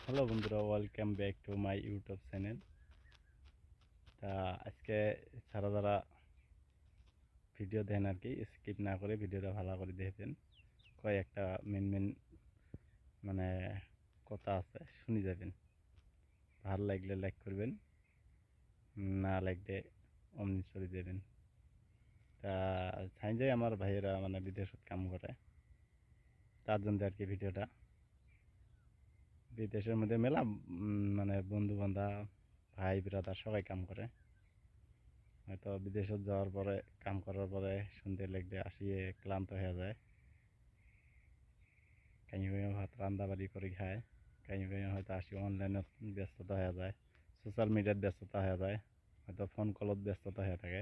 Hello বন্ধুরা, welcome back to my YouTube channel. তা আজকে যারা যারা ভিডিও দেন আর কি, স্কিপ না করে ভিডিওটা ভালো করে দেখবেন। কয়েকটা মেন মেন মানে কথা আছে, শুনে যাবেন। ভালো লাগলে লাইক করবেন, না লাগলে অমনি চলে যাবেন। তা চাই যে আমার ভাইয়েরা মানে বিদেশত কাম করে, তার জন্য আর কি ভিডিওটা। বিদেশের মধ্যে মেলা মানে বন্ধু বান্ধব, ভাই ব্রাদার সবাই কাম করে। হয়তো বিদেশত যাওয়ার পরে, কাম করার পরে সন্ধ্যে লেগে আসিয়ে ক্লান্ত হয়ে যায়। কাইও কাইও ভাত রান্না বাড়ি করে খায়, কাইও কাইও হয়তো আসি অনলাইনত ব্যস্ততা হয়ে যায়, সোশ্যাল মিডিয়াত ব্যস্ততা হয়ে যায়, হয়তো ফোন কলত ব্যস্ততা হয়ে থাকে।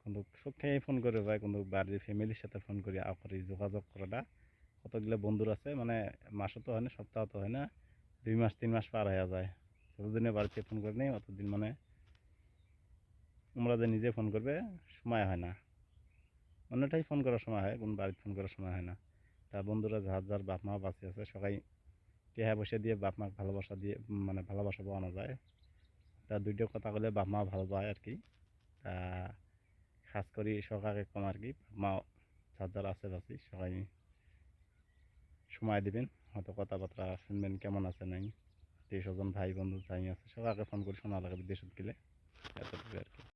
কিন্তু সবখানেই ফোন করে যায়, কিন্তু বাড়ির ফ্যামিলির সাথে ফোন করি আপরি যোগাযোগ করাটা কতগুলো বন্ধুর আছে মানে মাসও তো হয় না, সপ্তাহ তো হয় না, 2 মাস 3 মাস পার হয়ে যায়। যতদিনে বাড়িতে ফোন করে নেই অতদিন মানে তোমরা যে নিজে ফোন করবে সময় হয় না। অন্যটাই ফোন করার সময় হয়, কোন বাড়িতে ফোন করার সময় হয় না। তা বন্ধুরা যার যার বাপ মা বাঁচে আছে সবাই টেহা পয়সা দিয়ে বাপ মাকে ভালোবাসা দিয়ে মানে ভালোবাসা পাওয়ানো যায়। তা দুইটা কথা বলে বাপ মা ভালো পায় আর কি। তা খাস করি সকালে কম আর কি, বাপ মা যার যার আশেপাশে সবাই সময় দিবেন, হয়তো কথাবার্তা শুনবেন কেমন আছে নাই, আত্মীয় স্বজন ভাই বন্ধু যাই আছে সবাইকে ফোন করে শোনা লাগে বিদেশত গেলে।